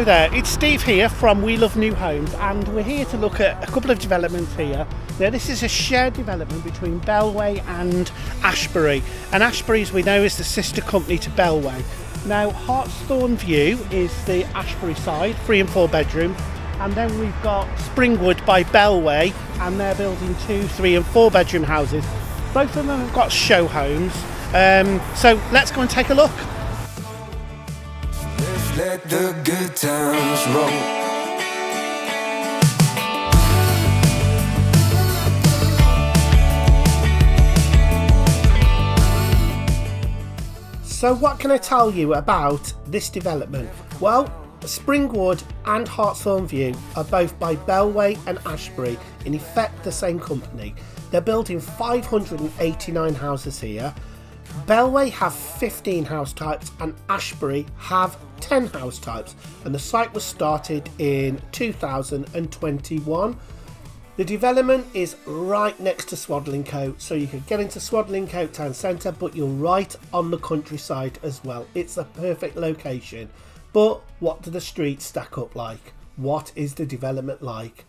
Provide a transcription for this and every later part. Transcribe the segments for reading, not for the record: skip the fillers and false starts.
Hello there, it's Steve here from We Love New Homes, and we're here to look at a couple of developments here. Now this is a shared development between Bellway and Ashberry, and Ashberry, as we know, is the sister company to Bellway. Now Hartsthorne View is the Ashberry side, 3 and 4 bedrooms, and then we've got Springwood by Bellway, and they're building 2, 3 and 4 bedroom houses. Both of them have got show homes, so let's go and take a look. Let the good times roll. So what can I tell you about this development? Well, Springwood and Hartsthorne View are both by Bellway and Ashberry, in effect the same company. They're building 589 houses here. Bellway have 15 house types and Ashberry have 10 house types, and the site was started in 2021. The development is right next to Swadlincote, so you can get into Swadlincote town centre, but you're right on the countryside as well. It's a perfect location. But what do the streets stack up like? What is the development like?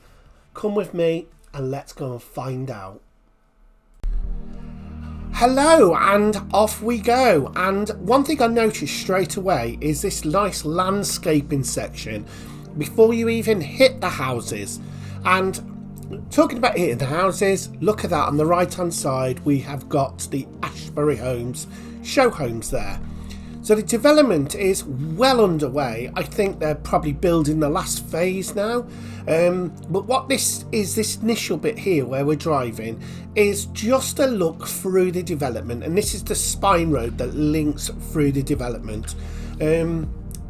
Come with me and let's go and find out. Hello, and off we go. And one thing I noticed straight away is this nice landscaping section before you even hit the houses. And talking about hitting the houses, look at that, on the right hand side we have got the Ashberry homes, show homes there. So the development is well underway. I think they're probably building the last phase now. But what this initial bit here where we're driving is just a look through the development, and this is the spine road that links through the development.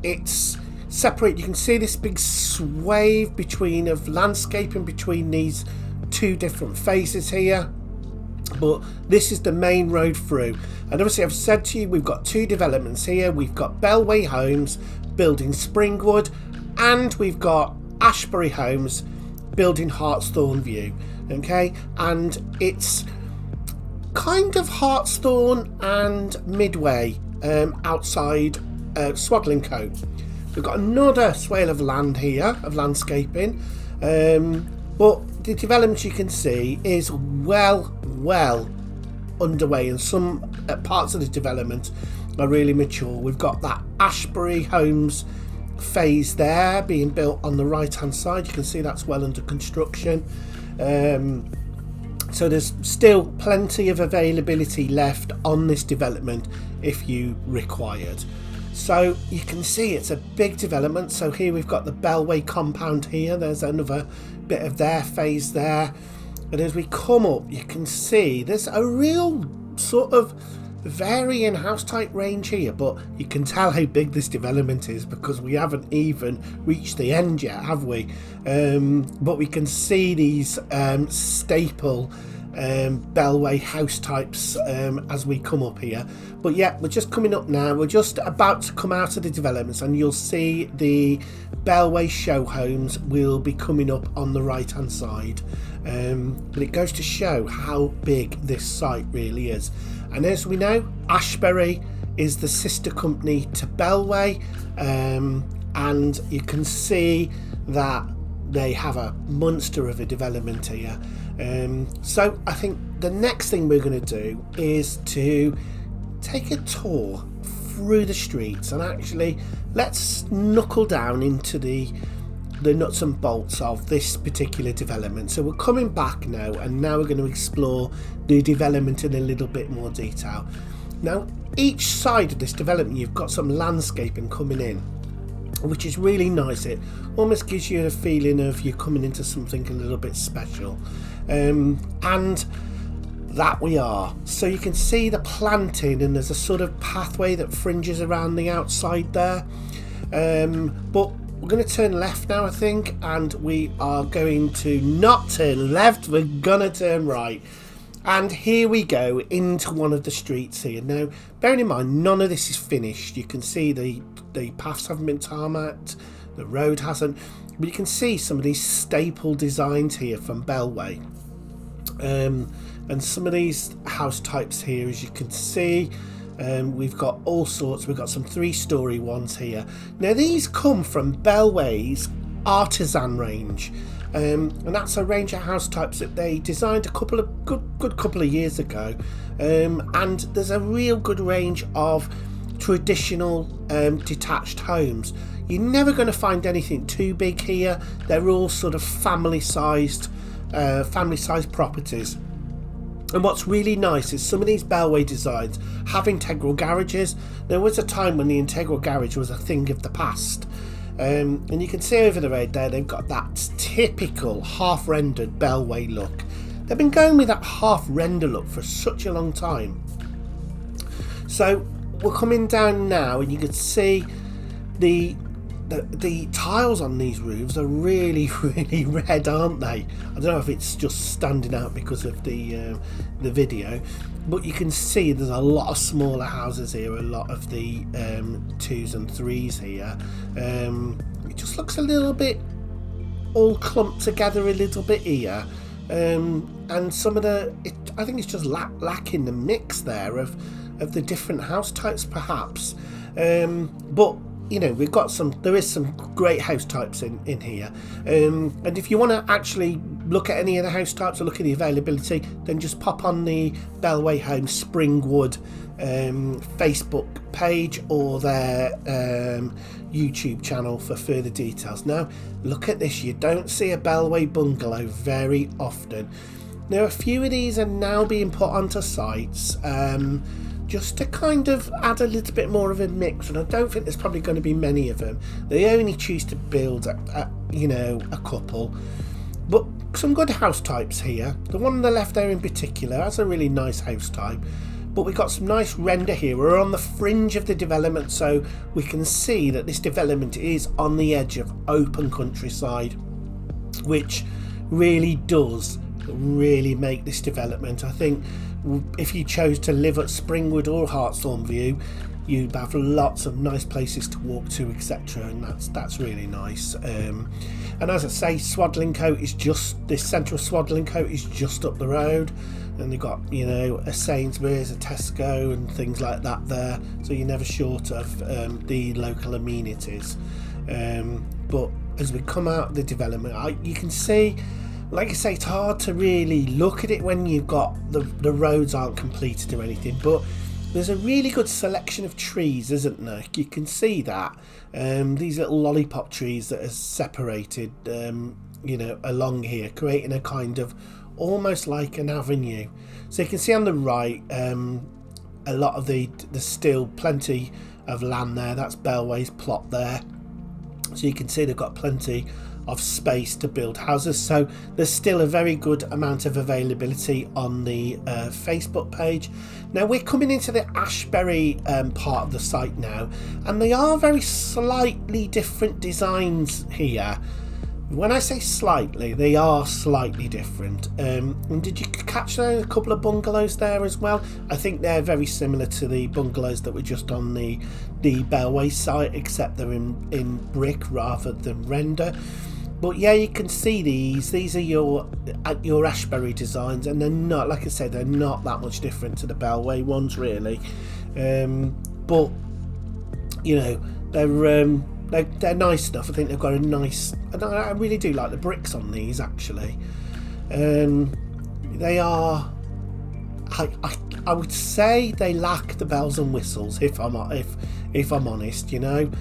It's separate. You can see this big swathe of landscaping between these two different phases here. But this is the main road through, and obviously I've said to you we've got two developments here. We've got Bellway Homes building Springwood, and we've got Ashberry Homes building Hartsthorne View. Okay, and it's kind of Hartsthorne and Midway outside Swadlincote. We've got another swale of land here of landscaping, but the development you can see is well underway, and some parts of the development are really mature. We've got that Ashberry Homes phase there being built on the right hand side. You can see that's well under construction, so there's still plenty of availability left on this development if you required. So you can see it's a big development. So here we've got the Bellway compound here, there's another bit of their phase there, and as we come up you can see there's a real sort of varying house type range here, but you can tell how big this development is because we haven't even reached the end yet, have we? But we can see these staple Bellway house types as we come up here. But yeah, we're just coming up now. We're just about to come out of the developments, and you'll see the Bellway show homes will be coming up on the right hand side. But it goes to show how big this site really is. And as we know, Ashberry is the sister company to Bellway, and you can see that they have a monster of a development here. So I think the next thing we're going to do is to take a tour through the streets, and actually let's knuckle down into the nuts and bolts of this particular development. So we're coming back now, and now we're going to explore the development in a little bit more detail. Now each side of this development you've got some landscaping coming in, which is really nice. It almost gives you a feeling of you're coming into something a little bit special, and that we are. So you can see the planting, and there's a sort of pathway that fringes around the outside there, but we're going to turn left now, I think, and we are going to not turn left, we're going to turn right. And here we go into one of the streets here. Now, bearing in mind, none of this is finished. You can see the paths haven't been tarmacked, the road hasn't, but you can see some of these staple designs here from Bellway. And some of these house types here, as you can see, We've got all sorts. We've got some 3-storey ones here. Now these come from Bellway's artisan range, and that's a range of house types that they designed a good couple of years ago. And there's a real good range of traditional detached homes. You're never going to find anything too big here. They're all sort of family-sized properties. And what's really nice is some of these Bellway designs have integral garages. There was a time when the integral garage was a thing of the past. And you can see over the road there, they've got that typical half-rendered Bellway look. They've been going with that half-render look for such a long time. So we're coming down now, and you can see the tiles on these roofs are really red, aren't they? I don't know if it's just standing out because of the video, but you can see there's a lot of smaller houses here, a lot of the 2s and 3s here. It just looks a little bit all clumped together a little bit here, and some of I think it's just lacking the mix there of the different house types perhaps, but you know, there is some great house types in here, and if you want to actually look at any of the house types or look at the availability, then just pop on the Bellway Home Springwood Facebook page or their YouTube channel for further details. Now look at this, you don't see a Bellway bungalow very often. Now a few of these are now being put onto sites, just to kind of add a little bit more of a mix, and I don't think there's probably going to be many of them. They only choose to build a couple, but some good house types here. The one on the left there in particular, that's a really nice house type, but we've got some nice render here. We're on the fringe of the development, so we can see that this development is on the edge of open countryside, which really does make this development. I think if you chose to live at Springwood or Hartsthorne View, you'd have lots of nice places to walk to, etc., and that's really nice. And as I say, this centre of Swadlincote is just up the road, and they've got, you know, a Sainsbury's, a Tesco and things like that there, so you're never short of the local amenities. But as we come out of the development, you can see, like I say, it's hard to really look at it when you've got the roads aren't completed or anything, but there's a really good selection of trees, isn't there? You can see that these little lollipop trees that are separated along here, creating a kind of almost like an avenue. So you can see on the right a lot of there's still plenty of land there. That's Bellway's plot there, so you can see they've got plenty of space to build houses, so there's still a very good amount of availability on the Facebook page. Now we're coming into the Ashberry part of the site now, and they are very slightly different designs here. When I say slightly, they are slightly different. And did you catch a couple of bungalows there as well? I think they're very similar to the bungalows that were just on the Bellway site, except they're in brick rather than render. But yeah, you can see these are your Ashberry designs, and they're not, like I said, they're not that much different to the Bellway ones really. But you know, they're nice enough. I think they've got a nice, and I really do like the bricks on these actually. They are, I would say they lack the bells and whistles, if I'm honest, you know.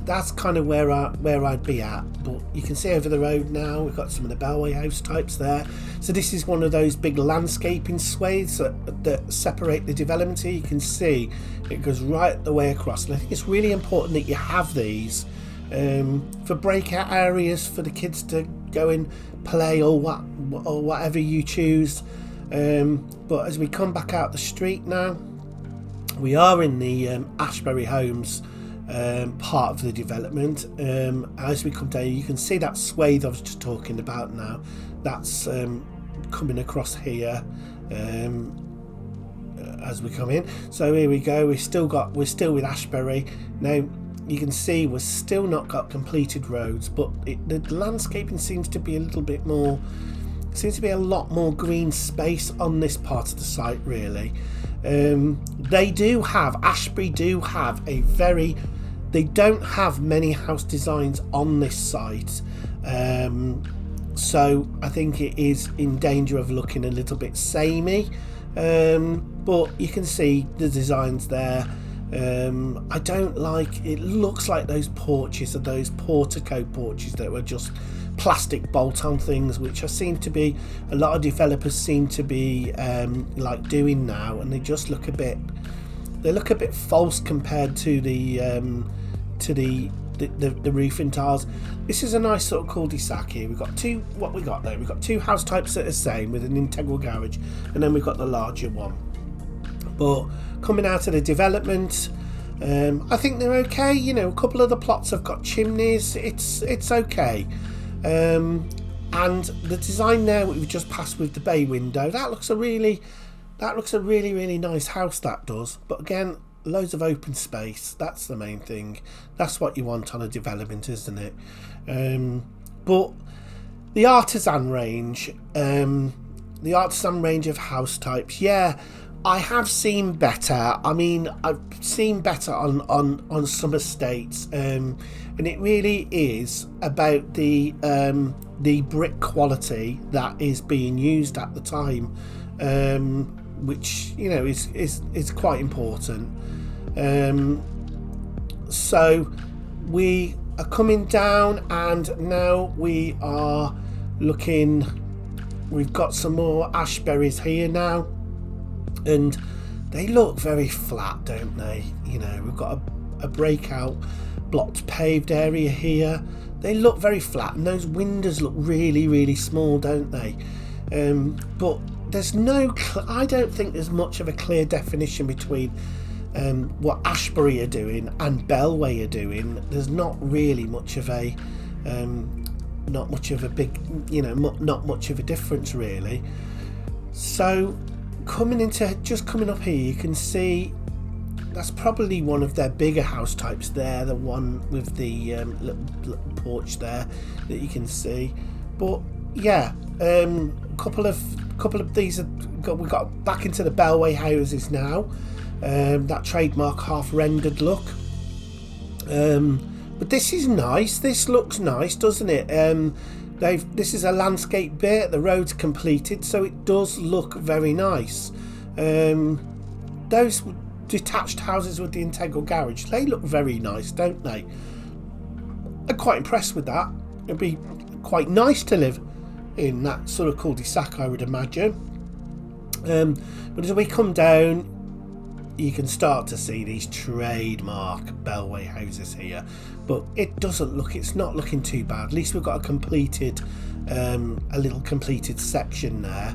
That's kind of where I'd be at. But you can see over the road now, we've got some of the Bellway house types there. So this is one of those big landscaping swathes that separate the development here. You can see it goes right the way across, and I think it's really important that you have these for breakout areas for the kids to go and play or whatever you choose. But as we come back out the street now, we are in the Ashberry Homes part of the development. As we come down, you can see that swathe I was just talking about now. That's coming across here as we come in. So here we go. We're still with Ashberry now. You can see we're still not got completed roads, but the landscaping seems to be a lot more green space on this part of the site really. Ashberry do have they don't have many house designs on this site, so I think it is in danger of looking a little bit samey, but you can see the designs there. I don't like, it looks like those porches are those portico porches that were just plastic bolt-on things, which a lot of developers seem to be like doing now, and they just look a bit false compared to the roofing tiles. This is a nice sort of cul-de-sac here. We've got two house types that are the same with an integral garage, and then we've got the larger one. But coming out of the development, I think they're okay. You know, a couple of the plots have got chimneys. It's okay. And the design there we've just passed with the bay window, that looks a really nice house, that does. But again, loads of open space, that's the main thing. That's what you want on a development, isn't it? But the artisan range of house types, yeah, I have seen better. I mean, I've seen better on some estates, and it really is about the brick quality that is being used at the time, which, you know, is quite important. So we are coming down, and now we are looking. We've got some more Ashberries here now, and they look very flat, don't they? You know, we've got a breakout blocked paved area here. They look very flat, and those windows look really small, don't they? But there's I don't think there's much of a clear definition between what Ashberry are doing and Bellway are doing. There's not really much of a not much of a difference really. So coming up here, you can see that's probably one of their bigger house types there, the one with the little porch there that you can see. But yeah, a couple of these we got back into the Bellway houses now, that trademark half rendered look. But this is nice. This looks nice, doesn't it? This is a landscape bit. The road's completed, so it does look very nice. Those detached houses with the integral garage, they look very nice, don't they? I'm quite impressed with that. It'd be quite nice to live in that sort of cul-de-sac, I would imagine. But as we come down, you can start to see these trademark Bellway houses here, but it's not looking too bad. At least we've got a little completed section there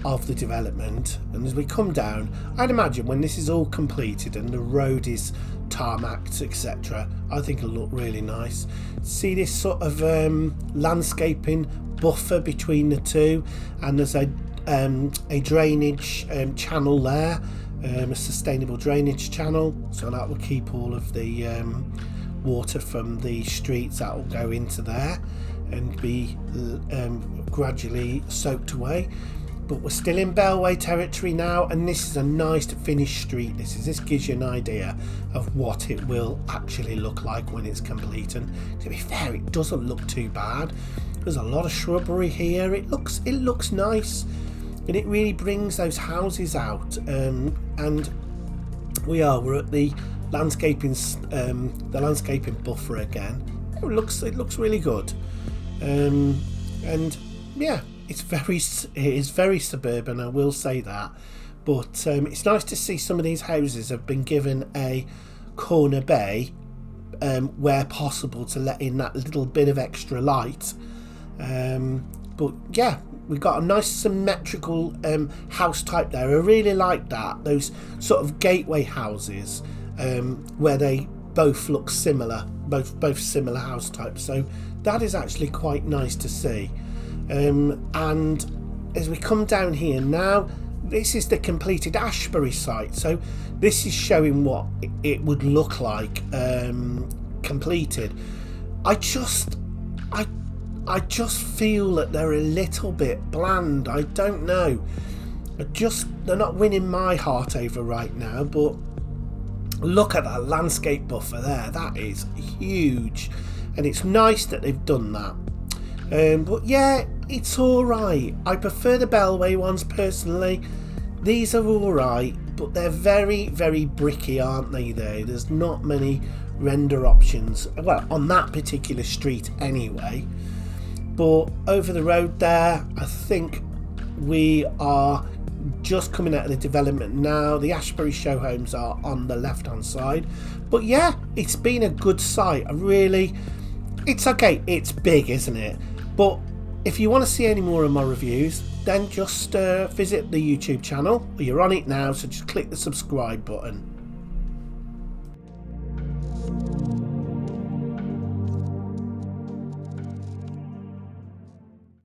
of the development. And as we come down, I'd imagine when this is all completed and the road is tarmacked, etc., I think it'll look really nice. See this sort of landscaping buffer between the two, and there's a drainage channel there, a sustainable drainage channel, so that will keep all of the water from the streets that will go into there and be gradually soaked away. But we're still in Bellway territory now, and this is a nice finished street. This gives you an idea of what it will actually look like when it's complete. And to be fair, it doesn't look too bad. There's a lot of shrubbery here. It looks nice, and it really brings those houses out. And we're at the landscaping buffer again. It looks really good. And yeah, it is very suburban, I will say that. But it's nice to see some of these houses have been given a corner bay, where possible, to let in that little bit of extra light. But yeah, we've got a nice symmetrical house type there. I really like that, those sort of gateway houses, where they both look similar, both similar house types. So that is actually quite nice to see. And as we come down here now, this is the completed Ashberry site. So this is showing what it would look like completed. I just feel that they're a little bit bland. I don't know. they're not winning my heart over right now, but look at that landscape buffer there. That is huge, and it's nice that they've done that. But yeah, it's alright. I prefer the Bellway ones personally. These are alright, but they're very, very bricky, aren't they? There's not many render options, well, on that particular street anyway. But over the road there, I think we are just coming out of the development now. The Ashberry show homes are on the left hand side. But yeah, it's been a good site. It's okay, it's big, isn't it? But if you want to see any more of my reviews, then just visit the YouTube channel. You're on it now, so just click the subscribe button.